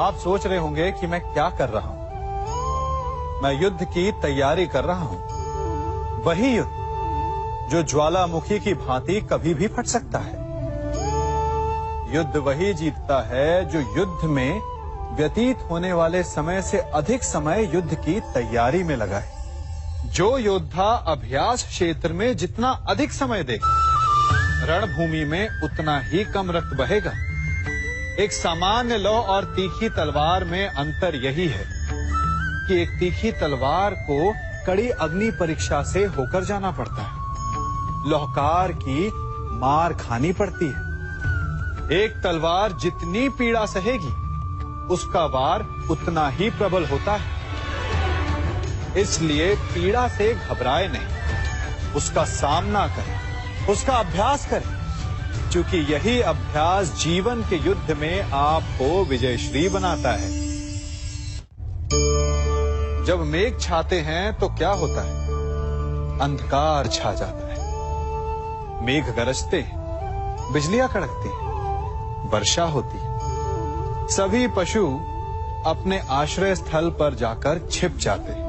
आप सोच रहे होंगे कि मैं क्या कर रहा हूं। मैं युद्ध की तैयारी कर रहा हूं। वही युद्ध जो ज्वालामुखी की भांति कभी भी फट सकता है। युद्ध वही जीतता है जो युद्ध में व्यतीत होने वाले समय से अधिक समय युद्ध की तैयारी में लगाए। जो योद्धा अभ्यास क्षेत्र में जितना अधिक समय देगा, रणभूमि में उतना ही कम रक्त बहेगा। एक सामान्य लौह और तीखी तलवार में अंतर यही है कि एक तीखी तलवार को कड़ी अग्नि परीक्षा से होकर जाना पड़ता है, लौहकार की मार खानी पड़ती है। एक तलवार जितनी पीड़ा सहेगी, उसका वार उतना ही प्रबल होता है। इसलिए पीड़ा से घबराए नहीं, उसका सामना करें, उसका अभ्यास करें, क्योंकि यही अभ्यास जीवन के युद्ध में आपको विजयश्री बनाता है। जब मेघ छाते हैं तो क्या होता है? अंधकार छा जाता है। मेघ गरजते हैं, बिजलियां कड़कती हैं, वर्षा होती है। सभी पशु अपने आश्रय स्थल पर जाकर छिप जाते हैं।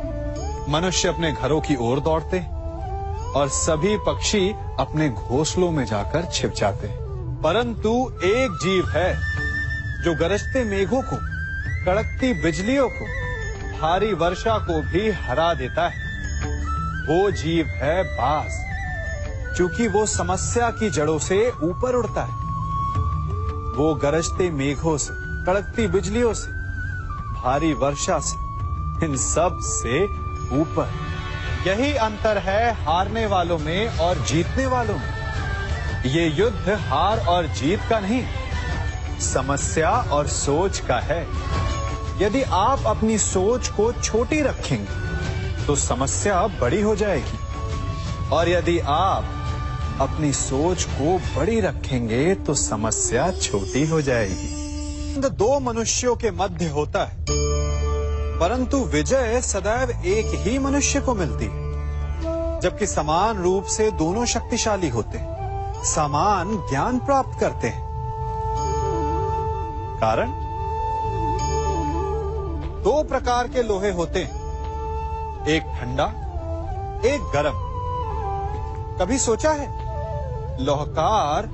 मनुष्य अपने घरों की ओर दौड़ते हैं और सभी पक्षी अपने घोंसलों में जाकर छिप जाते हैं। परंतु एक जीव है जो गरजते मेघों को, कड़कती बिजलियों को, भारी वर्षा को भी हरा देता है। वो जीव है बाज, क्योंकि वो समस्या की जड़ों से ऊपर उड़ता है। वो गरजते मेघों से, कड़कती बिजलियों से, भारी वर्षा से, इन सब से ऊपर। यही अंतर है हारने वालों में और जीतने वालों में। ये युद्ध हार और जीत का नहीं, समस्या और सोच का है। यदि आप अपनी सोच को छोटी रखेंगे तो समस्या बड़ी हो जाएगी, और यदि आप अपनी सोच को बड़ी रखेंगे तो समस्या छोटी हो जाएगी। दो मनुष्यों के मध्य होता है, परंतु विजय सदैव एक ही मनुष्य को मिलती है। जबकि समान रूप से दोनों शक्तिशाली होते हैं, समान ज्ञान प्राप्त करते हैं। कारण, दो प्रकार के लोहे होते हैं, एक ठंडा, एक गर्म। कभी सोचा है? लोहकार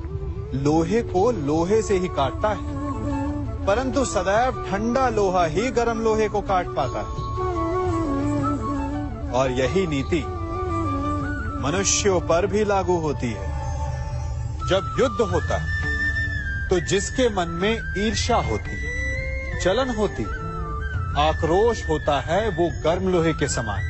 लोहे को लोहे से ही काटता है, परंतु सदैव ठंडा लोहा ही गर्म लोहे को काट पाता है। और यही नीति मनुष्यों पर भी लागू होती है। जब युद्ध होता है तो जिसके मन में ईर्ष्या होती है, जलन होती है, आक्रोश होता है, वो गर्म लोहे के समान।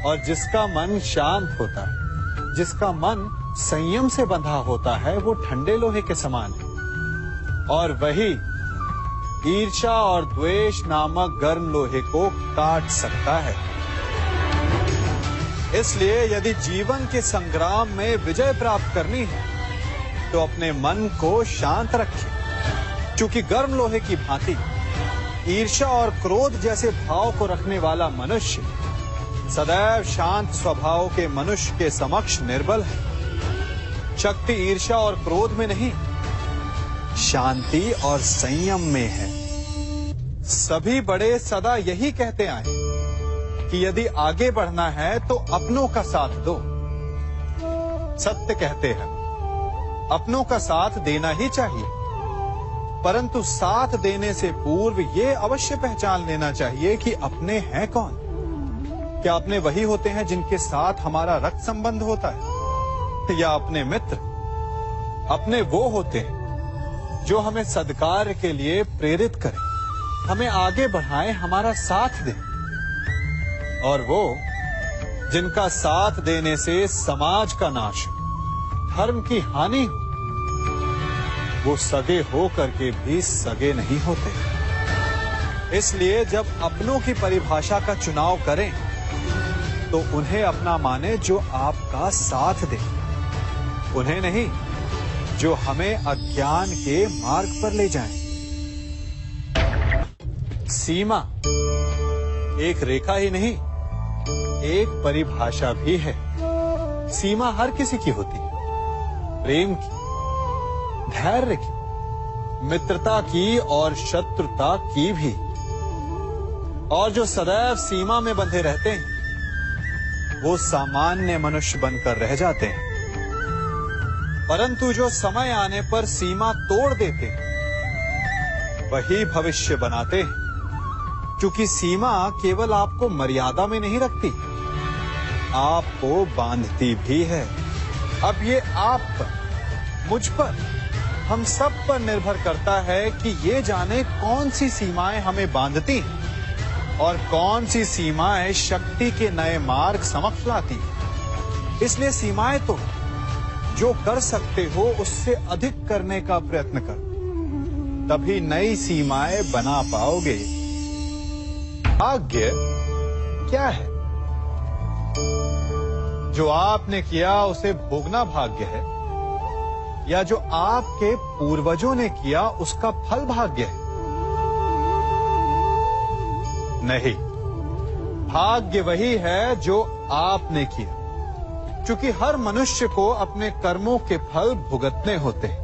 और जिसका मन शांत होता है, जिसका मन संयम से बंधा होता है, वो ठंडे लोहे के समान है। और वही ईर्ष्या और द्वेष नामक गर्म लोहे को काट सकता है। इसलिए यदि जीवन के संग्राम में विजय प्राप्त करनी है तो अपने मन को शांत रखें, क्योंकि गर्म लोहे की भांति ईर्ष्या और क्रोध जैसे भाव को रखने वाला मनुष्य सदैव शांत स्वभाव के मनुष्य के समक्ष निर्बल है। शक्ति ईर्ष्या और क्रोध में नहीं, शांति और संयम में है। सभी बड़े सदा यही कहते आए कि यदि आगे बढ़ना है तो अपनों का साथ दो। सत्य कहते हैं, अपनों का साथ देना ही चाहिए, परंतु साथ देने से पूर्व ये अवश्य पहचान लेना चाहिए कि अपने हैं कौन। क्या अपने वही होते हैं जिनके साथ हमारा रक्त संबंध होता है, या अपने मित्र? अपने वो होते हैं जो हमें सद्कार्य के लिए प्रेरित करें, हमें आगे बढ़ाएं, हमारा साथ दें। और वो जिनका साथ देने से समाज का नाश, धर्म की हानि हो, वो सगे हो करके भी सगे नहीं होते। इसलिए जब अपनों की परिभाषा का चुनाव करें तो उन्हें अपना माने जो आपका साथ दे, उन्हें नहीं जो हमें अज्ञान के मार्ग पर ले जाएं। सीमा एक रेखा ही नहीं, एक परिभाषा भी है। सीमा हर किसी की होती है, प्रेम की, धैर्य की, मित्रता की और शत्रुता की भी। और जो सदैव सीमा में बंधे रहते हैं वो सामान्य मनुष्य बनकर रह जाते हैं, परंतु जो समय आने पर सीमा तोड़ देते हैं वही भविष्य बनाते हैं, क्योंकि सीमा केवल आपको मर्यादा में नहीं रखती, आपको बांधती भी है। अब ये आप पर, मुझ पर, हम सब पर निर्भर करता है कि ये जाने कौन सी सीमाएं हमें बांधती हैं और कौन सी सीमाएं शक्ति के नए मार्ग समक्ष लाती हैं। इसलिए सीमाएं तो जो कर सकते हो उससे अधिक करने का प्रयत्न करो, तभी नई सीमाएं बना पाओगे। भाग्य क्या है? जो आपने किया उसे भोगना भाग्य है, या जो आपके पूर्वजों ने किया उसका फल भाग्य है? नहीं, भाग्य वही है जो आपने किया, क्योंकि हर मनुष्य को अपने कर्मों के फल भुगतने होते हैं।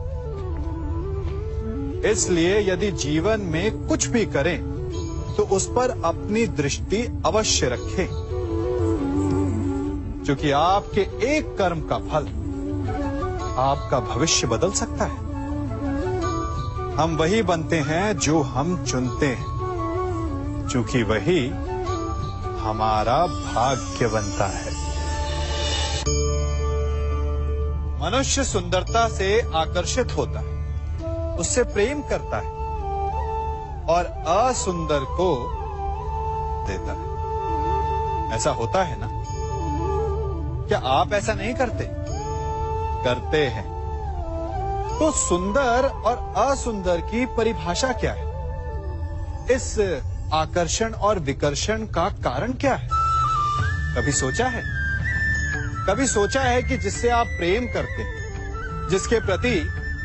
इसलिए यदि जीवन में कुछ भी करें तो उस पर अपनी दृष्टि अवश्य रखें, क्योंकि आपके एक कर्म का फल आपका भविष्य बदल सकता है। हम वही बनते हैं जो हम चुनते हैं, क्योंकि वही हमारा भाग्य बनता है। मनुष्य सुंदरता से आकर्षित होता है, उससे प्रेम करता है और असुंदर को देता है। ऐसा होता है ना? क्या आप ऐसा नहीं करते? करते हैं। तो सुंदर और असुंदर की परिभाषा क्या है? इस आकर्षण और विकर्षण का कारण क्या है? कभी सोचा है? कभी सोचा है कि जिससे आप प्रेम करते हैं, जिसके प्रति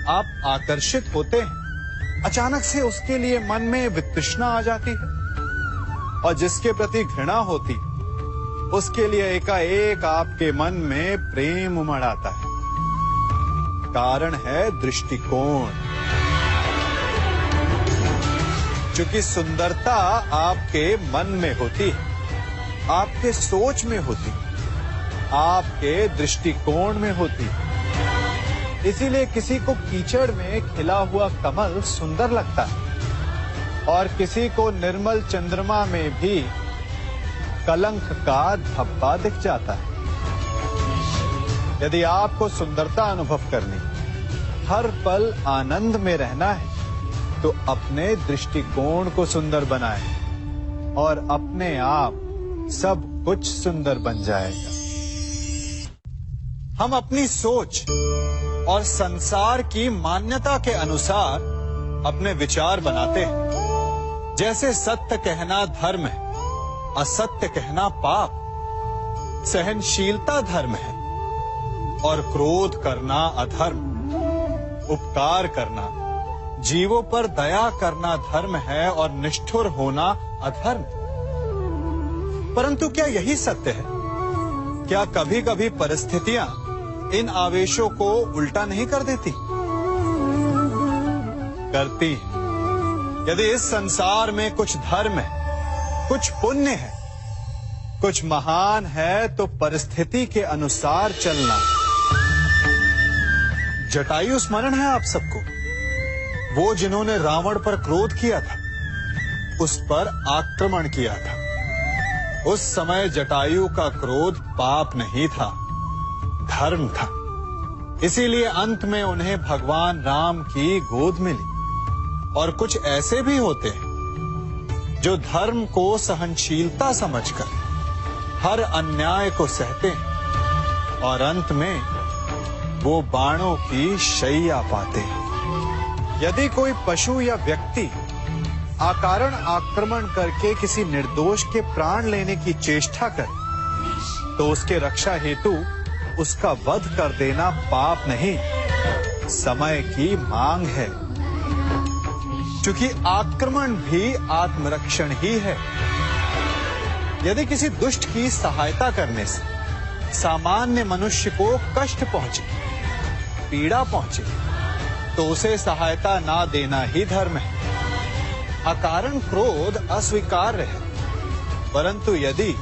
आप आकर्षित होते हैं, अचानक से उसके लिए मन में वितृष्णा आ जाती है, और जिसके प्रति घृणा होती उसके लिए एकाएक आपके मन में प्रेम उमड़ आता है। कारण है दृष्टिकोण। क्योंकि सुंदरता आपके मन में होती है, आपके सोच में होती है, आपके दृष्टिकोण में होती है। इसीलिए किसी को कीचड़ में खिला हुआ कमल सुंदर लगता है, और किसी को निर्मल चंद्रमा में भी कलंक का धब्बा दिख जाता है। यदि आपको सुंदरता अनुभव करनी, हर पल आनंद में रहना है, तो अपने दृष्टिकोण को सुंदर बनाएं और अपने आप सब कुछ सुंदर बन जाएगा। हम अपनी सोच और संसार की मान्यता के अनुसार अपने विचार बनाते हैं। जैसे सत्य कहना धर्म है, असत्य कहना पाप, सहनशीलता धर्म है और क्रोध करना अधर्म, उपकार करना, जीवों पर दया करना धर्म है और निष्ठुर होना अधर्म। परंतु क्या यही सत्य है? क्या कभी कभी परिस्थितियां इन आवेशों को उल्टा नहीं कर देती? करती। यदि इस संसार में कुछ धर्म है, कुछ पुण्य है, कुछ महान है, तो परिस्थिति के अनुसार चलना। जटायु स्मरण है आप सबको, वो जिन्होंने रावण पर क्रोध किया था, उस पर आक्रमण किया था। उस समय जटायु का क्रोध पाप नहीं था, धर्म था। इसीलिए अंत में उन्हें भगवान राम की गोद मिली। और कुछ ऐसे भी होते हैं जो धर्म को सहनशीलता समझकर हर अन्याय को सहते हैं और अंत में वो बाणों की शैया पाते हैं। यदि कोई पशु या व्यक्ति अकारण आक्रमण करके किसी निर्दोष के प्राण लेने की चेष्टा करे, तो उसके रक्षा हेतु उसका वध कर देना पाप नहीं, समय की मांग है। क्योंकि आक्रमण भी आत्मरक्षण ही है। यदि किसी दुष्ट की सहायता करने से सामान्य मनुष्य को कष्ट पहुंचे, पीड़ा पहुंचे, तो उसे सहायता ना देना ही धर्म है। अकारण क्रोध अस्वीकार्य है, परंतु यदि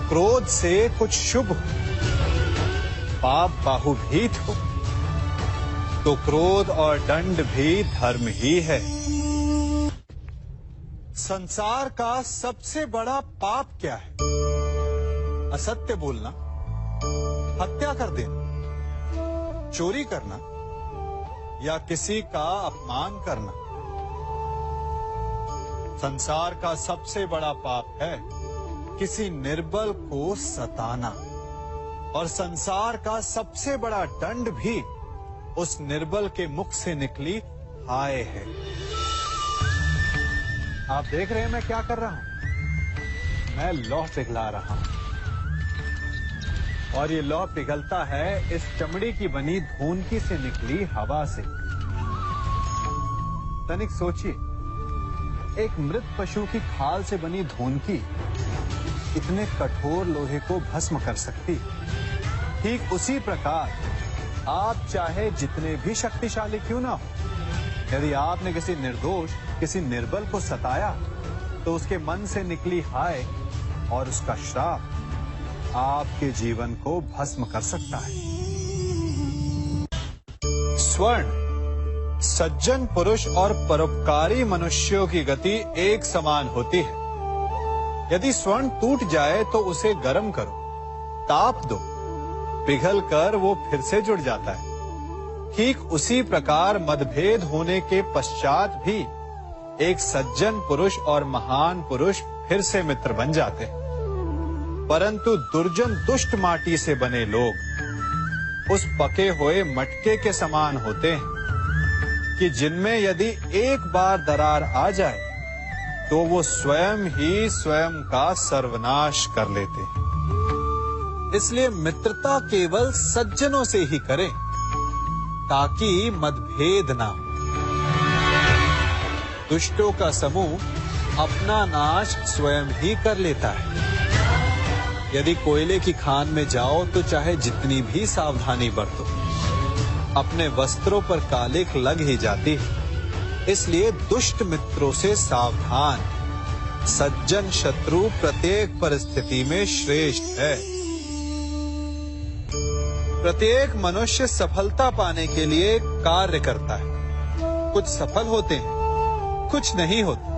क्रोध से कुछ शुभ हो, पाप बाहुभीत हो, तो क्रोध और दंड भी धर्म ही है। संसार का सबसे बड़ा पाप क्या है? असत्य बोलना, हत्या कर देना, चोरी करना या किसी का अपमान करना। संसार का सबसे बड़ा पाप है किसी निर्बल को सताना, और संसार का सबसे बड़ा दंड भी उस निर्बल के मुख से निकली हाय है। आप देख रहे हैं मैं क्या कर रहा हूं? मैं लौह पिघला रहा हूं, और ये लौह पिघलता है इस चमड़ी की बनी धूनकी से निकली हवा से। तनिक सोचिए, एक मृत पशु की खाल से बनी धूनकी इतने कठोर लोहे को भस्म कर सकती। ठीक उसी प्रकार आप चाहे जितने भी शक्तिशाली क्यों ना हो, यदि आपने किसी निर्दोष, किसी निर्बल को सताया, तो उसके मन से निकली हाय और उसका श्राप आपके जीवन को भस्म कर सकता है। स्वर्ण, सज्जन पुरुष और परोपकारी मनुष्यों की गति एक समान होती है। यदि स्वर्ण टूट जाए तो उसे गर्म करो, ताप दो, पिघल कर वो फिर से जुड़ जाता है। ठीक उसी प्रकार मतभेद होने के पश्चात भी एक सज्जन पुरुष और महान पुरुष फिर से मित्र बन जाते हैं। परंतु दुर्जन दुष्ट माटी से बने लोग उस पके हुए मटके के समान होते हैं कि जिनमें यदि एक बार दरार आ जाए तो वो स्वयं ही स्वयं का सर्वनाश कर लेते हैं। इसलिए मित्रता केवल सज्जनों से ही करें ताकि मतभेद ना हो। दुष्टों का समूह अपना नाश स्वयं ही कर लेता है। यदि कोयले की खान में जाओ तो चाहे जितनी भी सावधानी बरतो, अपने वस्त्रों पर कालिख लग ही जाती है। इसलिए दुष्ट मित्रों से सावधान। सज्जन शत्रु प्रत्येक परिस्थिति में श्रेष्ठ है। प्रत्येक मनुष्य सफलता पाने के लिए कार्य करता है। कुछ सफल होते हैं, कुछ नहीं होते,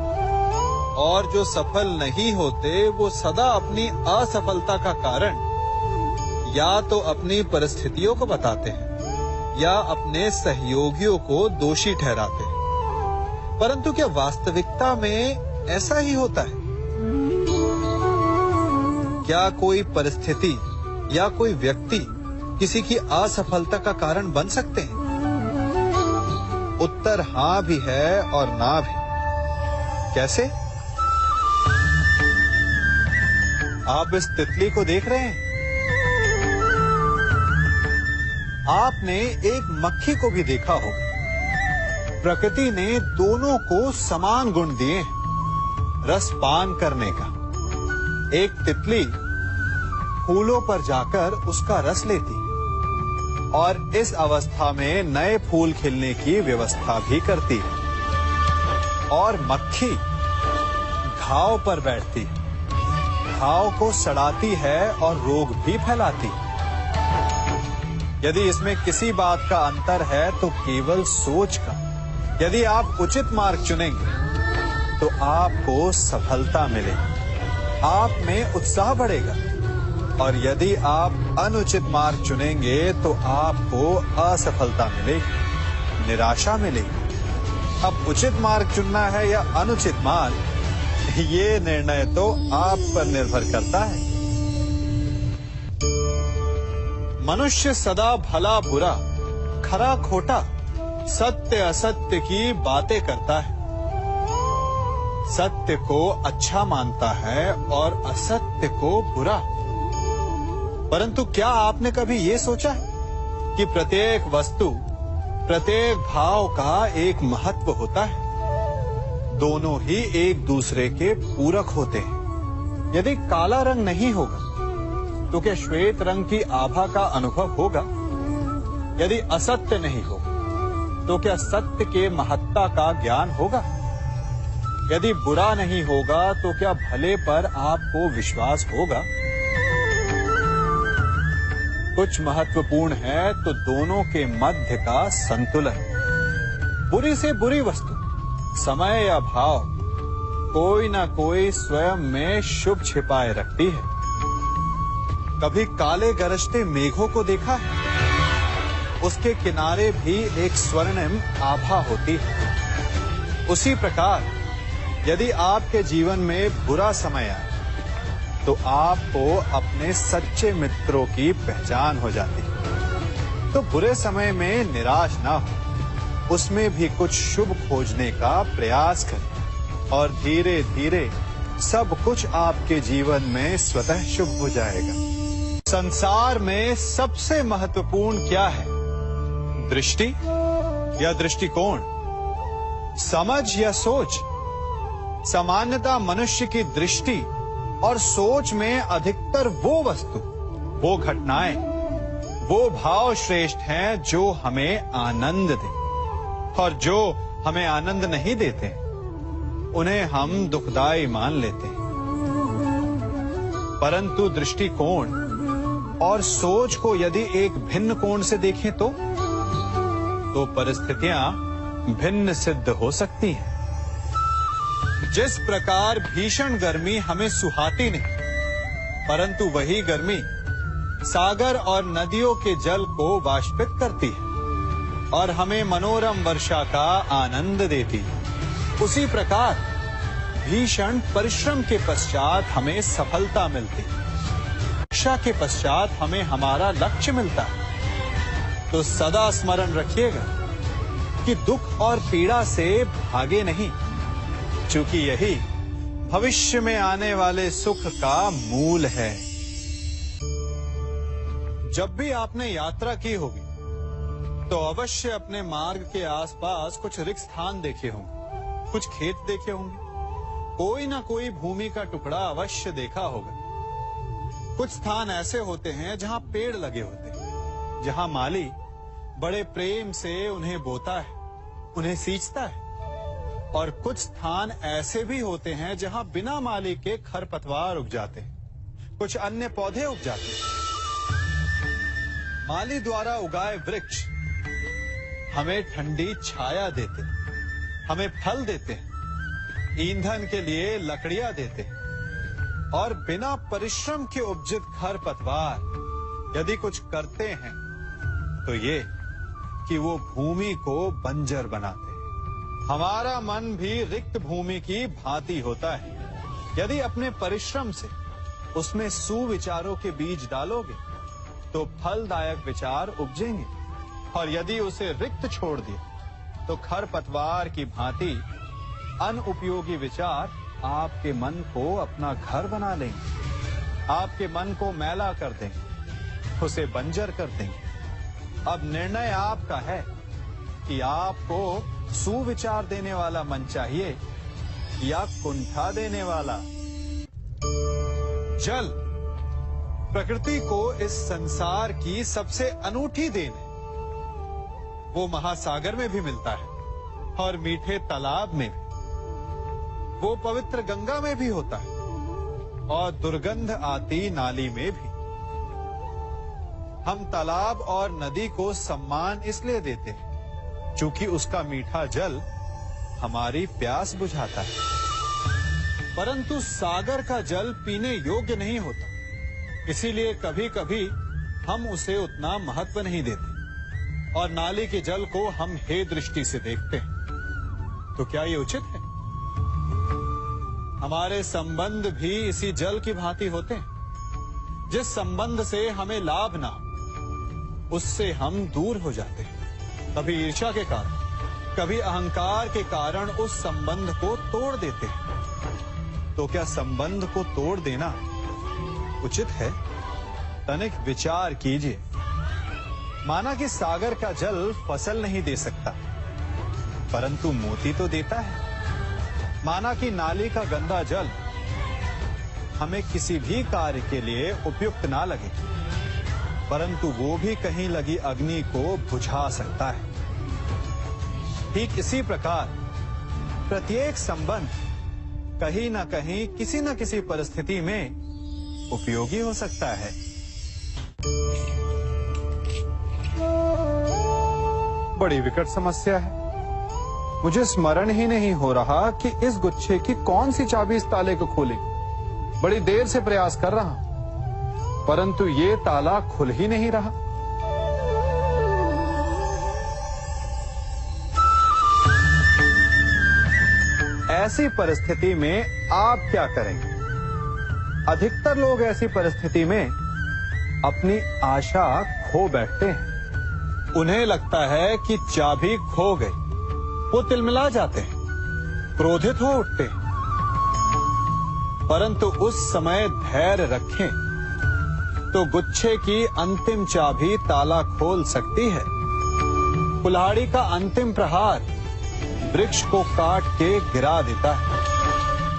और जो सफल नहीं होते वो सदा अपनी असफलता का कारण या तो अपनी परिस्थितियों को बताते हैं या अपने सहयोगियों को दोषी ठहराते हैं। परंतु क्या वास्तविकता में ऐसा ही होता है? क्या कोई परिस्थिति या कोई व्यक्ति किसी की असफलता का कारण बन सकते हैं? उत्तर हां भी है और ना भी। कैसे? आप इस तितली को देख रहे हैं? आपने एक मक्खी को भी देखा होगा। प्रकृति ने दोनों को समान गुण दिए हैं रस पान करने का। एक तितली फूलों पर जाकर उसका रस लेती और इस अवस्था में नए फूल खिलने की व्यवस्था भी करती है। और मक्खी घाव पर बैठती है, घाव को सड़ाती है और रोग भी फैलाती है। यदि इसमें किसी बात का अंतर है तो केवल सोच का। यदि आप उचित मार्ग चुनेंगे तो आपको सफलता मिलेगी, आप में उत्साह बढ़ेगा, और यदि आप अनुचित मार्ग चुनेंगे तो आपको असफलता मिलेगी, निराशा मिलेगी। अब उचित मार्ग चुनना है या अनुचित मार्ग, ये निर्णय तो आप पर निर्भर करता है। मनुष्य सदा भला बुरा, खरा खोटा, सत्य असत्य की बातें करता है। सत्य को अच्छा मानता है और असत्य को बुरा। परंतु क्या आपने कभी ये सोचा कि प्रत्येक वस्तु, प्रत्येक भाव का एक महत्व होता है? दोनों ही एक दूसरे के पूरक होते हैं। यदि काला रंग नहीं होगा तो क्या श्वेत रंग की आभा का अनुभव होगा? यदि असत्य नहीं होगा तो क्या सत्य के महत्ता का ज्ञान होगा? यदि बुरा नहीं होगा तो क्या भले पर आपको विश्वास होगा? कुछ महत्वपूर्ण है तो दोनों के मध्य का संतुलन। बुरी से बुरी वस्तु, समय या भाव, कोई ना कोई स्वयं में शुभ छिपाए रखती है। कभी काले गरजते मेघों को देखा है? उसके किनारे भी एक स्वर्णिम आभा होती है। उसी प्रकार यदि आपके जीवन में बुरा समय आए तो आपको अपने सच्चे मित्रों की पहचान हो जाती है। तो बुरे समय में निराश ना हो, उसमें भी कुछ शुभ खोजने का प्रयास करें और धीरे धीरे सब कुछ आपके जीवन में स्वतः शुभ हो जाएगा। संसार में सबसे महत्वपूर्ण क्या है? दृष्टि या दृष्टिकोण, समझ या सोच? सामान्यतः मनुष्य की दृष्टि और सोच में अधिकतर वो वस्तु, वो घटनाएं, वो भाव श्रेष्ठ हैं जो हमें आनंद दें, और जो हमें आनंद नहीं देते उन्हें हम दुखदाई मान लेते हैं। परंतु दृष्टिकोण और सोच को यदि एक भिन्न कोण से देखें तो परिस्थितियां भिन्न सिद्ध हो सकती हैं। जिस प्रकार भीषण गर्मी हमें सुहाती नहीं, परंतु वही गर्मी सागर और नदियों के जल को वाष्पित करती है और हमें मनोरम वर्षा का आनंद देती है, उसी प्रकार भीषण परिश्रम के पश्चात हमें सफलता मिलती है। शिक्षा के पश्चात हमें हमारा लक्ष्य मिलता है। तो सदा स्मरण रखिएगा कि दुख और पीड़ा से भागे नहीं, क्योंकि यही भविष्य में आने वाले सुख का मूल है। जब भी आपने यात्रा की होगी तो अवश्य अपने मार्ग के आसपास कुछ रिक्त स्थान देखे होंगे, कुछ खेत देखे होंगे, कोई ना कोई भूमि का टुकड़ा अवश्य देखा होगा। कुछ स्थान ऐसे होते हैं जहां पेड़ लगे होते हैं, जहां माली बड़े प्रेम से उन्हें बोता है, उन्हें सींचता है। और कुछ स्थान ऐसे भी होते हैं जहां बिना माली के खरपतवार उग जाते हैं, कुछ अन्य पौधे उग जाते हैं। माली द्वारा उगाए वृक्ष हमें ठंडी छाया देते हैं, हमें फल देते हैं, ईंधन के लिए लकड़ियां देते हैं। और बिना परिश्रम के उपजित खरपतवार यदि कुछ करते हैं तो ये कि वो भूमि को बंजर बनाते हैं। हमारा मन भी रिक्त भूमि की भांति होता है। यदि अपने परिश्रम से उसमें सुविचारों के बीज डालोगे तो फलदायक विचार उपजेंगे, और यदि उसे रिक्त छोड़ दिया तो खरपतवार की भांति अनुपयोगी विचार आपके मन को अपना घर बना लेंगे, आपके मन को मैला कर देंगे, उसे बंजर कर देंगे। अब निर्णय आपका है कि आपको सुविचार देने वाला मन चाहिए या कुंठा देने वाला। जल प्रकृति को इस संसार की सबसे अनूठी देन है। वो महासागर में भी मिलता है और मीठे तालाब में भी, वो पवित्र गंगा में भी होता है और दुर्गंध आती नाली में भी। हम तालाब और नदी को सम्मान इसलिए देते हैं क्योंकि उसका मीठा जल हमारी प्यास बुझाता है। परंतु सागर का जल पीने योग्य नहीं होता, इसीलिए कभी कभी हम उसे उतना महत्व नहीं देते और नाली के जल को हम हे दृष्टि से देखते हैं। तो क्या ये उचित है? हमारे संबंध भी इसी जल की भांति होते हैं। जिस संबंध से हमें लाभ ना हो उससे हम दूर हो जाते हैं। कभी ईर्ष्या के कारण, कभी अहंकार के कारण उस संबंध को तोड़ देते हैं। तो क्या संबंध को तोड़ देना उचित है? तनिक विचार कीजिए। माना कि सागर का जल फसल नहीं दे सकता, परंतु मोती तो देता है। माना कि नाली का गंदा जल हमें किसी भी कार्य के लिए उपयुक्त ना लगे, परंतु वो भी कहीं लगी अग्नि को बुझा सकता है। ठीक इसी प्रकार प्रत्येक संबंध कहीं ना कहीं किसी न किसी परिस्थिति में उपयोगी हो सकता है। बड़ी विकट समस्या है। मुझे स्मरण ही नहीं हो रहा कि इस गुच्छे की कौन सी चाबी इस ताले को खोले। बड़ी देर से प्रयास कर रहा हूं, परंतु ये ताला खुल ही नहीं रहा। ऐसी परिस्थिति में आप क्या करेंगे? अधिकतर लोग ऐसी परिस्थिति में अपनी आशा खो बैठते हैं। उन्हें लगता है कि चाबी खो गई। वो तिलमिला जाते हैं, क्रोधित हो उठते हैं। परंतु उस समय धैर्य रखें तो गुच्छे की अंतिम चाबी ताला खोल सकती है। कुल्हाड़ी का अंतिम प्रहार वृक्ष को काट के गिरा देता है,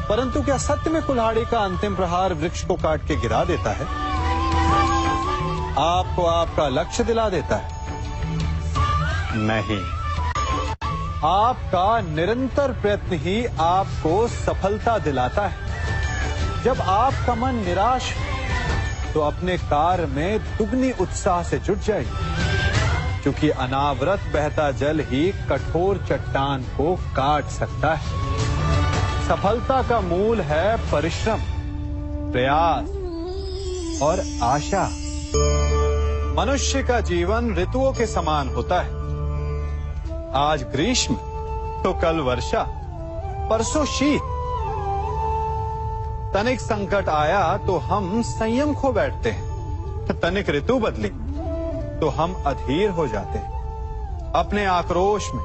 परंतु क्या सत्य में कुल्हाड़ी का अंतिम प्रहार वृक्ष को काट के गिरा देता है? आपको आपका लक्ष्य दिला देता है? नहीं। आपका निरंतर प्रयत्न ही आपको सफलता दिलाता है। जब आपका मन निराश है तो अपने कार्य में दुगनी उत्साह से जुट जाइए, क्योंकि अनावरत बहता जल ही कठोर चट्टान को काट सकता है। सफलता का मूल है परिश्रम, प्रयास और आशा। मनुष्य का जीवन ऋतुओं के समान होता है। आज ग्रीष्म तो कल वर्षा, परसों शीत। तनिक संकट आया तो हम संयम खो बैठते हैं। तनिक ऋतु बदली तो हम अधीर हो जाते हैं। अपने आक्रोश में,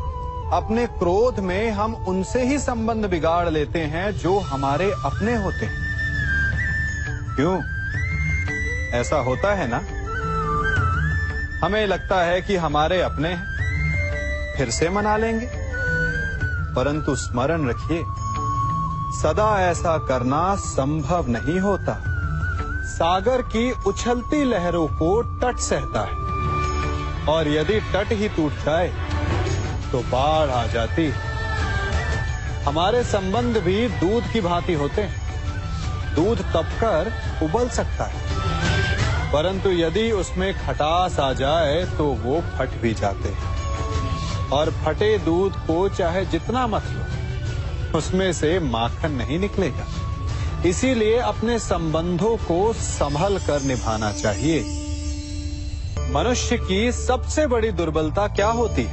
अपने क्रोध में हम उनसे ही संबंध बिगाड़ लेते हैं जो हमारे अपने होते हैं। क्यों ऐसा होता है ना? हमें लगता है कि हमारे अपने हैं, फिर से मना लेंगे। परंतु स्मरण रखिए, सदा ऐसा करना संभव नहीं होता। सागर की उछलती लहरों को तट सहता है, और यदि तट ही टूट जाए तो बाढ़ आ जाती। हमारे संबंध भी दूध की भांति होते हैं। दूध तपकर उबल सकता है, परंतु यदि उसमें खटास आ जाए तो वो फट भी जाते हैं। और फटे दूध को चाहे जितना मत लो, उसमें से माखन नहीं निकलेगा। इसीलिए अपने संबंधों को संभल कर निभाना चाहिए। मनुष्य की सबसे बड़ी दुर्बलता क्या होती है?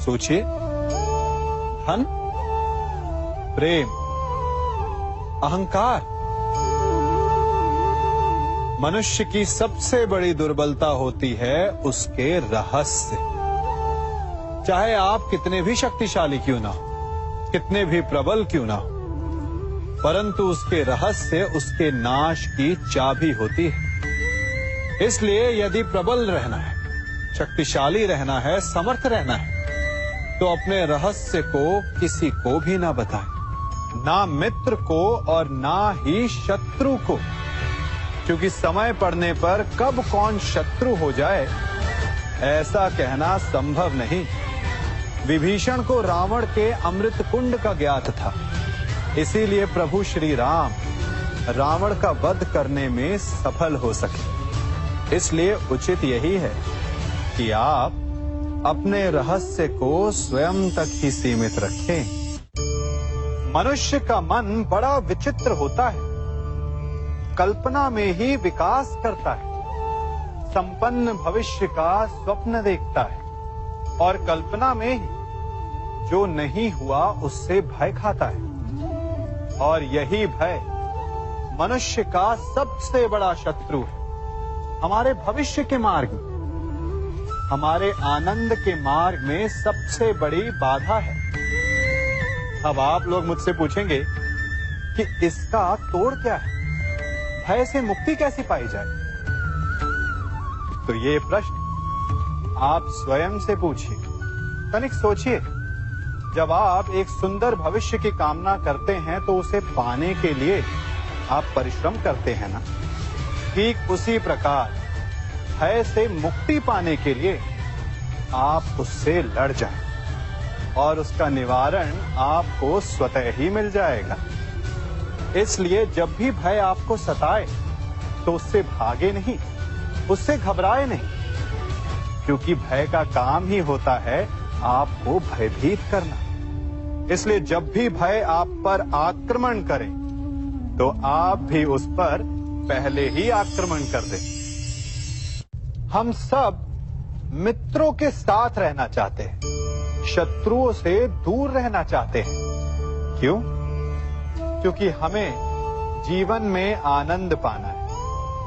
सोचिए। धन, प्रेम, अहंकार। मनुष्य की सबसे बड़ी दुर्बलता होती है उसके रहस्य। चाहे आप कितने भी शक्तिशाली क्यों ना हो, कितने भी प्रबल क्यों ना हो, परंतु उसके रहस्य उसके नाश की चाबी होती है। इसलिए यदि प्रबल रहना है, शक्तिशाली रहना है, समर्थ रहना है, तो अपने रहस्य को किसी को भी ना बताएं, ना मित्र को और ना ही शत्रु को, क्योंकि समय पड़ने पर कब कौन शत्रु हो जाए ऐसा कहना संभव नहीं। विभीषण को रावण के अमृत कुंड का ज्ञात था, इसीलिए प्रभु श्री राम रावण का वध करने में सफल हो सके। इसलिए उचित यही है कि आप अपने रहस्य को स्वयं तक ही सीमित रखें। मनुष्य का मन बड़ा विचित्र होता है। कल्पना में ही विकास करता है, संपन्न भविष्य का स्वप्न देखता है, और कल्पना में ही जो नहीं हुआ उससे भय खाता है। और यही भय मनुष्य का सबसे बड़ा शत्रु है। हमारे भविष्य के मार्ग में, हमारे आनंद के मार्ग में सबसे बड़ी बाधा है। अब आप लोग मुझसे पूछेंगे कि इसका तोड़ क्या है, भय से मुक्ति कैसे पाई जाए? तो ये प्रश्न आप स्वयं से पूछिए। तनिक सोचिए, जब आप एक सुंदर भविष्य की कामना करते हैं तो उसे पाने के लिए आप परिश्रम करते हैं ना? ठीक उसी प्रकार भय से मुक्ति पाने के लिए आप उससे लड़ जाएं। और उसका निवारण आपको स्वतः ही मिल जाएगा। इसलिए जब भी भय आपको सताए तो उससे भागे नहीं, उससे घबराए नहीं, क्योंकि भय का काम ही होता है आपको भयभीत करना। इसलिए जब भी भय आप पर आक्रमण करे तो आप भी उस पर पहले ही आक्रमण कर दें। हम सब मित्रों के साथ रहना चाहते हैं, शत्रुओं से दूर रहना चाहते हैं। क्यों? क्योंकि हमें जीवन में आनंद पाना है,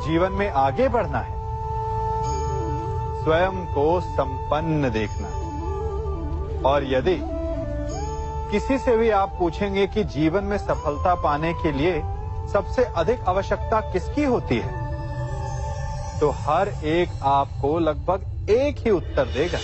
जीवन में आगे बढ़ना है, स्वयं को संपन्न देखना है। और यदि किसी से भी आप पूछेंगे कि जीवन में सफलता पाने के लिए सबसे अधिक आवश्यकता किसकी होती है, तो हर एक आपको लगभग एक ही उत्तर देगा।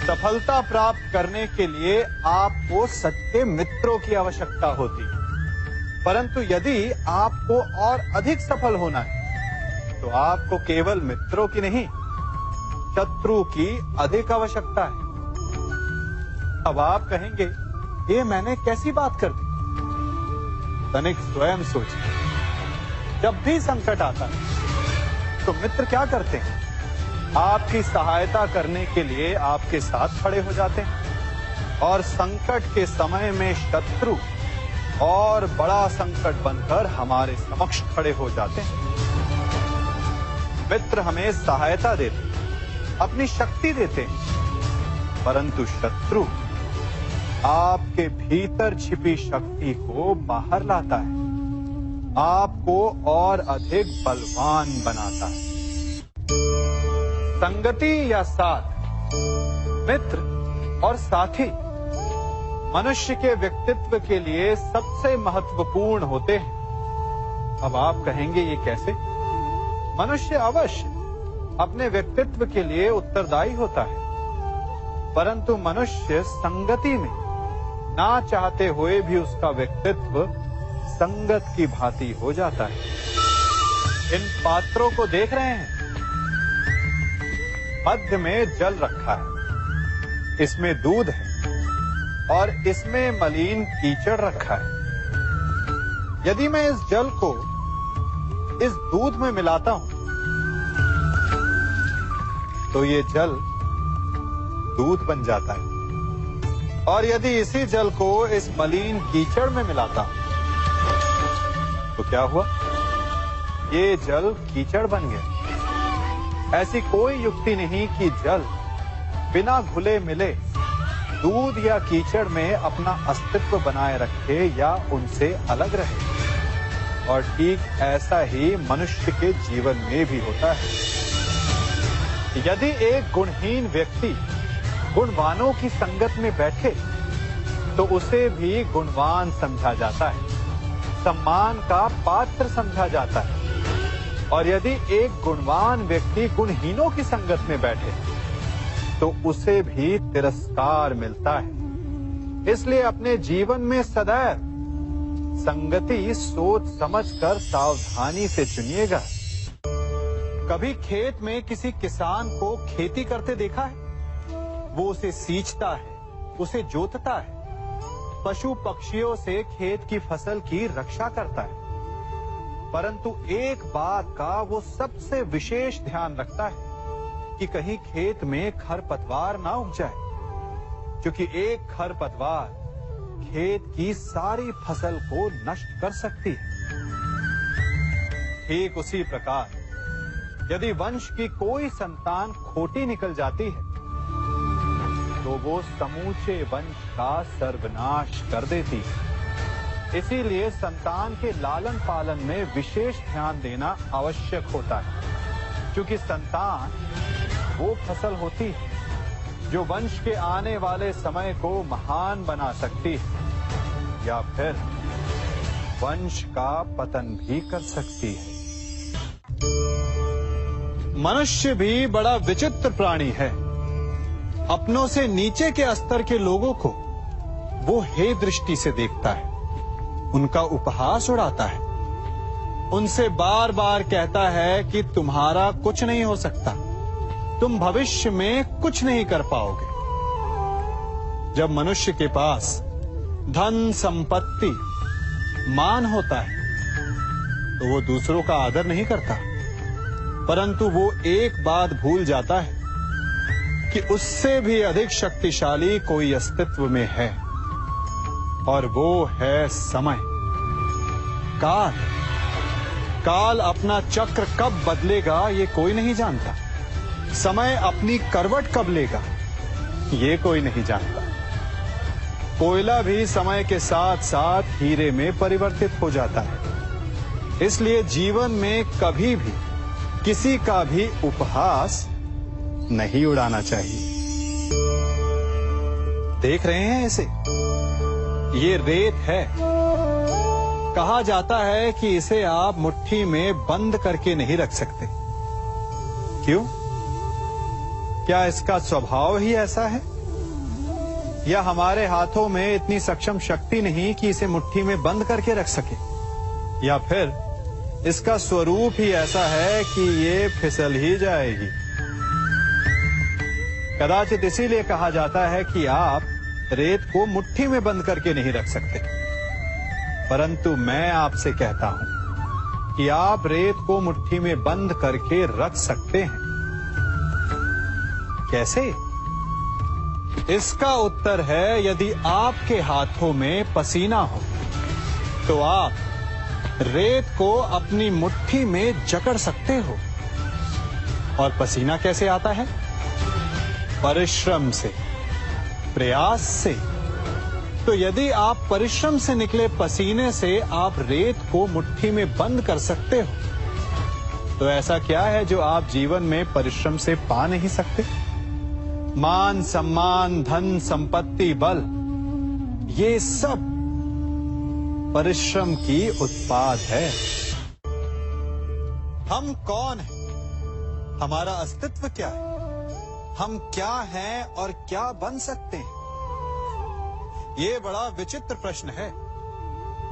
सफलता प्राप्त करने के लिए आपको सच्चे मित्रों की आवश्यकता होती है। परंतु यदि आपको और अधिक सफल होना है तो आपको केवल मित्रों की नहीं, शत्रु की अधिक आवश्यकता है। अब आप कहेंगे, ये मैंने कैसी बात कर दी? तनिक स्वयं सोचिए। जब भी संकट आता है तो मित्र क्या करते हैं? आपकी सहायता करने के लिए आपके साथ खड़े हो जाते हैं, और संकट के समय में शत्रु और बड़ा संकट बनकर हमारे समक्ष खड़े हो जाते हैं। मित्र हमें सहायता देते हैं, अपनी शक्ति देते हैं, परंतु शत्रु आपके भीतर छिपी शक्ति को बाहर लाता है, आपको और अधिक बलवान बनाता है। संगति या साथ, मित्र और साथी मनुष्य के व्यक्तित्व के लिए सबसे महत्वपूर्ण होते हैं। अब आप कहेंगे, ये कैसे? मनुष्य अवश्य अपने व्यक्तित्व के लिए उत्तरदायी होता है, परंतु मनुष्य संगति में ना चाहते हुए भी उसका व्यक्तित्व संगत की भांति हो जाता है। इन पात्रों को देख रहे हैं? मध्य में जल रखा है, इसमें दूध है और इसमें मलिन कीचड़ रखा है। यदि मैं इस जल को इस दूध में मिलाता हूं तो ये जल दूध बन जाता है, और यदि इसी जल को इस मलिन कीचड़ में मिलाता हूं तो क्या हुआ? ये जल कीचड़ बन गया। ऐसी कोई युक्ति नहीं कि जल बिना घुले मिले दूध या कीचड़ में अपना अस्तित्व बनाए रखे या उनसे अलग रहे। और ठीक ऐसा ही मनुष्य के जीवन में भी होता है। यदि एक गुणहीन व्यक्ति गुणवानों की संगत में बैठे तो उसे भी गुणवान समझा जाता है, सम्मान का पात्र समझा जाता है। और यदि एक गुणवान व्यक्ति गुणहीनों की संगत में बैठे तो उसे भी तिरस्कार मिलता है। इसलिए अपने जीवन में सदैव संगति सोच समझकर सावधानी से चुनिएगा। कभी खेत में किसी किसान को खेती करते देखा है? वो उसे सींचता है, उसे जोतता है, पशु पक्षियों से खेत की फसल की रक्षा करता है, परंतु एक बात का वो सबसे विशेष ध्यान रखता है कि कहीं खेत में खरपतवार ना उग जाए, क्योंकि एक खरपतवार खेत की सारी फसल को नष्ट कर सकती है। ठीक उसी प्रकार यदि वंश की कोई संतान खोटी निकल जाती है तो वो समूचे वंश का सर्वनाश कर देती है। इसीलिए संतान के लालन पालन में विशेष ध्यान देना आवश्यक होता है, क्योंकि संतान वो फसल होती है जो वंश के आने वाले समय को महान बना सकती है या फिर वंश का पतन भी कर सकती है। मनुष्य भी बड़ा विचित्र प्राणी है। अपनों से नीचे के स्तर के लोगों को वो हे दृष्टि से देखता है, उनका उपहास उड़ाता है, उनसे बार बार कहता है कि तुम्हारा कुछ नहीं हो सकता, तुम भविष्य में कुछ नहीं कर पाओगे। जब मनुष्य के पास धन, संपत्ति, मान होता है तो वो दूसरों का आदर नहीं करता, परंतु वो एक बात भूल जाता है कि उससे भी अधिक शक्तिशाली कोई अस्तित्व में है, और वो है समय। काल। काल अपना चक्र कब बदलेगा ये कोई नहीं जानता। समय अपनी करवट कब लेगा ये कोई नहीं जानता। कोयला भी समय के साथ साथ हीरे में परिवर्तित हो जाता है। इसलिए जीवन में कभी भी किसी का भी उपहास नहीं उड़ाना चाहिए। देख रहे हैं इसे? ये रेत है। कहा जाता है कि इसे आप मुट्ठी में बंद करके नहीं रख सकते। क्यों? क्या इसका स्वभाव ही ऐसा है, या हमारे हाथों में इतनी सक्षम शक्ति नहीं कि इसे मुट्ठी में बंद करके रख सके, या फिर इसका स्वरूप ही ऐसा है कि ये फिसल ही जाएगी। कदाचित इसीलिए कहा जाता है कि आप रेत को मुट्ठी में बंद करके नहीं रख सकते, परंतु मैं आपसे कहता हूं कि आप रेत को मुट्ठी में बंद करके रख सकते हैं। कैसे? इसका उत्तर है, यदि आपके हाथों में पसीना हो तो आप रेत को अपनी मुट्ठी में जकड़ सकते हो। और पसीना कैसे आता है? परिश्रम से, प्रयास से। तो यदि आप परिश्रम से निकले पसीने से आप रेत को मुट्ठी में बंद कर सकते हो, तो ऐसा क्या है जो आप जीवन में परिश्रम से पा नहीं सकते? मान, सम्मान, धन, संपत्ति, बल, ये सब परिश्रम की उत्पाद है। हम कौन हैं? हमारा अस्तित्व क्या है? हम क्या हैं और क्या बन सकते हैं? ये बड़ा विचित्र प्रश्न है,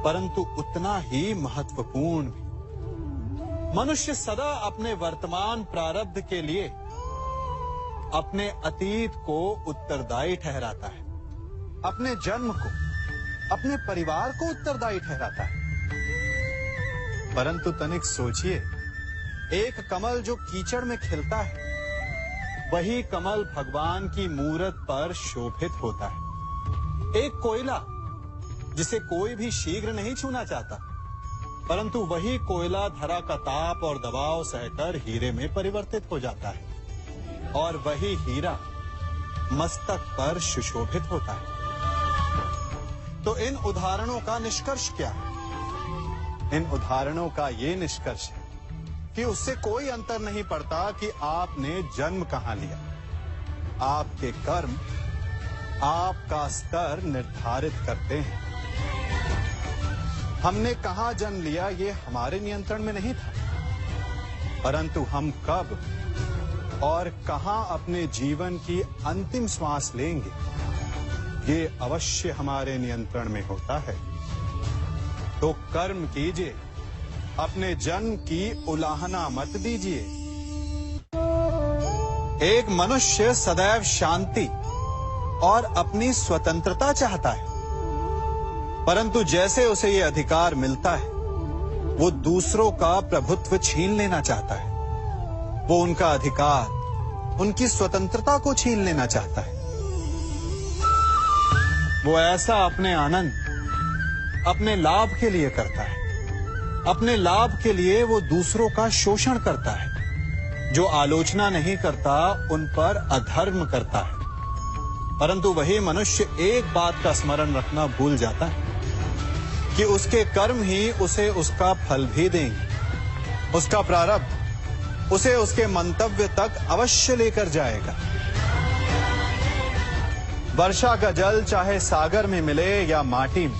परंतु उतना ही महत्वपूर्ण भी। मनुष्य सदा अपने वर्तमान प्रारब्ध के लिए अपने अतीत को उत्तरदायी ठहराता है, अपने जन्म को, अपने परिवार को उत्तरदायी ठहराता है। परंतु तनिक सोचिए, एक कमल जो कीचड़ में खिलता है, वही कमल भगवान की मूरत पर शोभित होता है। एक कोयला जिसे कोई भी शीघ्र नहीं छूना चाहता, परंतु वही कोयला धरा का ताप और दबाव सहकर हीरे में परिवर्तित हो जाता है, और वही हीरा मस्तक पर सुशोभित होता है। तो इन उदाहरणों का निष्कर्ष क्या है? इन उदाहरणों का ये निष्कर्ष है कि उससे कोई अंतर नहीं पड़ता कि आपने जन्म कहां लिया। आपके कर्म आपका स्तर निर्धारित करते हैं। हमने कहां जन्म लिया ये हमारे नियंत्रण में नहीं था, परंतु हम कब और कहां अपने जीवन की अंतिम श्वास लेंगे ये अवश्य हमारे नियंत्रण में होता है। तो कर्म कीजिए, अपने जन्म की उलाहना मत दीजिए। एक मनुष्य सदैव शांति और अपनी स्वतंत्रता चाहता है, परंतु जैसे उसे ये अधिकार मिलता है, वो दूसरों का प्रभुत्व छीन लेना चाहता है। वो उनका अधिकार, उनकी स्वतंत्रता को छीन लेना चाहता है। वो ऐसा अपने आनंद, अपने लाभ के लिए करता है। अपने लाभ के लिए वो दूसरों का शोषण करता है। जो आलोचना नहीं करता उन पर अधर्म करता है। परंतु वही मनुष्य एक बात का स्मरण रखना भूल जाता है कि उसके कर्म ही उसे उसका फल भी देंगे। उसका प्रारब्ध उसे उसके मंतव्य तक अवश्य लेकर जाएगा। वर्षा का जल चाहे सागर में मिले या माटी में,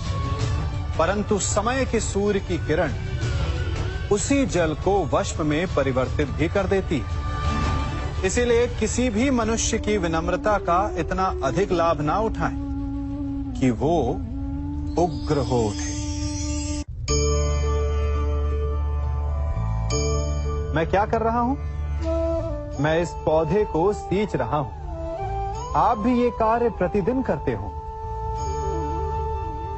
परंतु समय के सूर्य की किरण उसी जल को वष्प में परिवर्तित भी कर देती है। इसीलिए किसी भी मनुष्य की विनम्रता का इतना अधिक लाभ ना उठाएं कि वो उग्र हो उठे। मैं क्या कर रहा हूं? मैं इस पौधे को सींच रहा हूं। आप भी ये कार्य प्रतिदिन करते हो।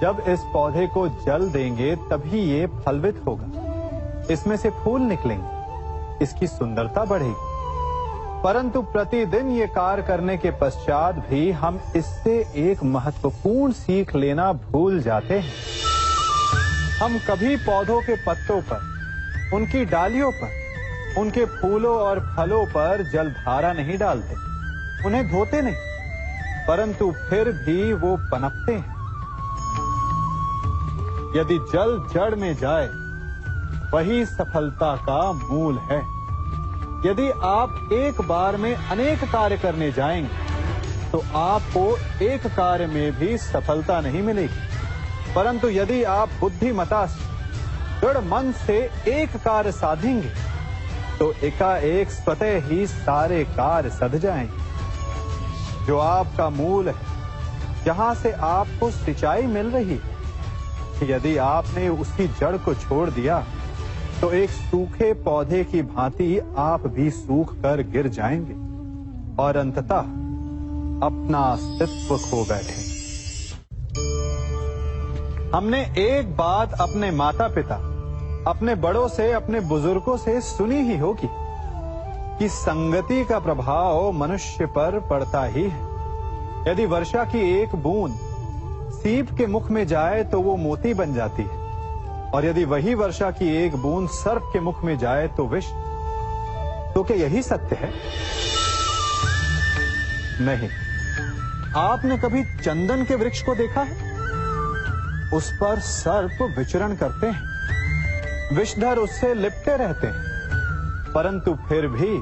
जब इस पौधे को जल देंगे तभी ये फलवित होगा, इसमें से फूल निकलेंगे, इसकी सुंदरता बढ़ेगी। परंतु प्रतिदिन ये कार्य करने के पश्चात भी हम इससे एक महत्वपूर्ण सीख लेना भूल जाते हैं। हम कभी पौधों के पत्तों पर, उनकी डालियों पर, उनके फूलों और फलों पर जलधारा नहीं डालते, उन्हें धोते नहीं, परंतु फिर भी वो पनपते हैं। यदि जल जड़ में जाए, वही सफलता का मूल है। यदि आप एक बार में अनेक कार्य करने जाएंगे, तो आपको एक कार्य में भी सफलता नहीं मिलेगी। परंतु यदि आप बुद्धिमता से, दृढ़ मन से एक कार्य साधेंगे, तो एकाएक स्वतः ही सारे कार्य सध जाएंगे। जो आपका मूल है, जहां से आपको सिंचाई मिल रही है, यदि आपने उसकी जड़ को छोड़ दिया, तो एक सूखे पौधे की भांति आप भी सूख कर गिर जाएंगे और अंततः अपना अस्तित्व खो बैठे। हमने एक बात अपने माता पिता, अपने बड़ों से, अपने बुजुर्गों से सुनी ही होगी कि संगति का प्रभाव मनुष्य पर पड़ता ही है। यदि वर्षा की एक बूंद सीप के मुख में जाए तो वो मोती बन जाती है, और यदि वही वर्षा की एक बूंद सर्प के मुख में जाए तो विष। तो क्या यही सत्य है? नहीं। आपने कभी चंदन के वृक्ष को देखा है? उस पर सर्प विचरण करते हैं, विषधर उससे लिपटे रहते हैं, परंतु फिर भी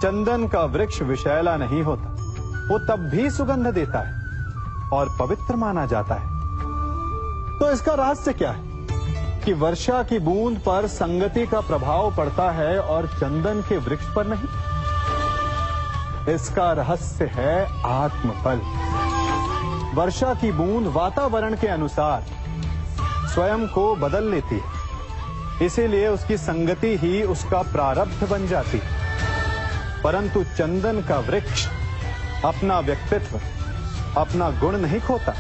चंदन का वृक्ष विषैला नहीं होता। वो तब भी सुगंध देता है और पवित्र माना जाता है। तो इसका रहस्य क्या है कि वर्षा की बूंद पर संगति का प्रभाव पड़ता है और चंदन के वृक्ष पर नहीं? इसका रहस्य है आत्मबल। वर्षा की बूंद वातावरण के अनुसार स्वयं को बदल लेती है, इसीलिए उसकी संगति ही उसका प्रारब्ध बन जाती है। परंतु चंदन का वृक्ष अपना व्यक्तित्व, अपना गुण नहीं खोता।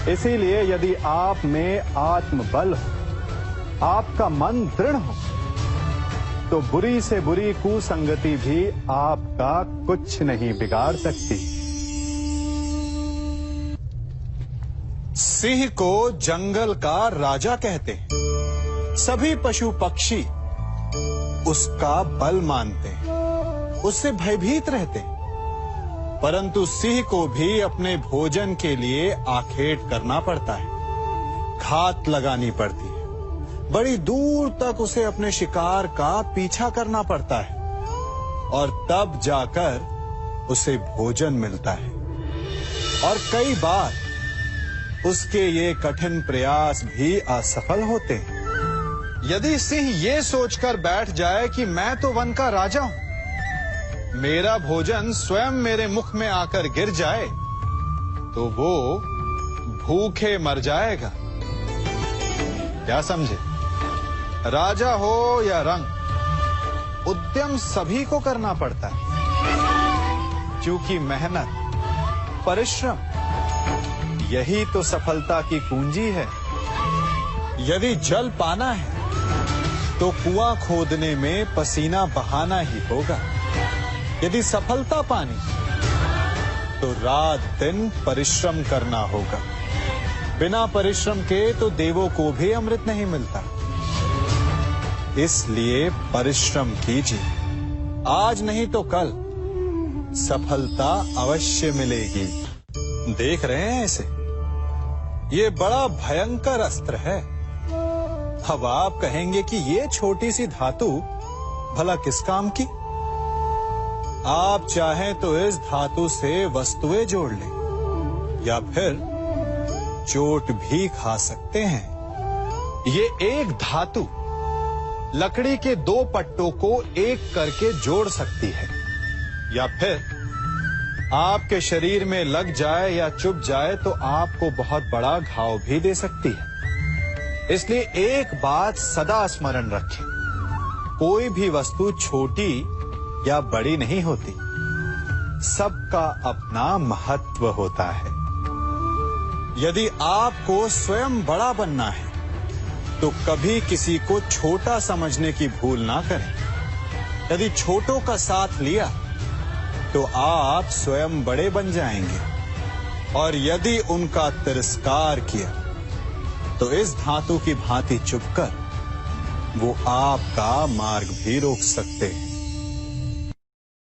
इसीलिए यदि आप में आत्मबल हो, आपका मन दृढ़ हो, तो बुरी से बुरी कुसंगति भी आपका कुछ नहीं बिगाड़ सकती। सिंह को जंगल का राजा कहते हैं। सभी पशु पक्षी उसका बल मानते हैं, उससे भयभीत रहते हैं। परंतु सिंह को भी अपने भोजन के लिए आखेट करना पड़ता है, घात लगानी पड़ती है, बड़ी दूर तक उसे अपने शिकार का पीछा करना पड़ता है, और तब जाकर उसे भोजन मिलता है। और कई बार उसके ये कठिन प्रयास भी असफल होते हैं। यदि सिंह ये सोचकर बैठ जाए कि मैं तो वन का राजा हूं, मेरा भोजन स्वयं मेरे मुख में आकर गिर जाए, तो वो भूखे मर जाएगा। क्या समझे? राजा हो या रंक, उद्यम सभी को करना पड़ता है, क्योंकि मेहनत, परिश्रम, यही तो सफलता की कुंजी है। यदि जल पाना है, तो कुआं खोदने में पसीना बहाना ही होगा। यदि सफलता पानी, तो रात दिन परिश्रम करना होगा। बिना परिश्रम के तो देवों को भी अमृत नहीं मिलता। इसलिए परिश्रम कीजिए, आज नहीं तो कल सफलता अवश्य मिलेगी। देख रहे हैं इसे? ये बड़ा भयंकर अस्त्र है। अब आप कहेंगे कि ये छोटी सी धातु भला किस काम की? आप चाहें तो इस धातु से वस्तुएं जोड़ लें, या फिर चोट भी खा सकते हैं। ये एक धातु लकड़ी के दो पट्टों को एक करके जोड़ सकती है, या फिर आपके शरीर में लग जाए या चुभ जाए तो आपको बहुत बड़ा घाव भी दे सकती है। इसलिए एक बात सदा स्मरण रखें, कोई भी वस्तु छोटी या बड़ी नहीं होती, सबका अपना महत्व होता है। यदि आपको स्वयं बड़ा बनना है तो कभी किसी को छोटा समझने की भूल ना करें। यदि छोटों का साथ लिया तो आप स्वयं बड़े बन जाएंगे, और यदि उनका तिरस्कार किया तो इस धातु की भांति चुपकर वो आपका मार्ग भी रोक सकते हैं।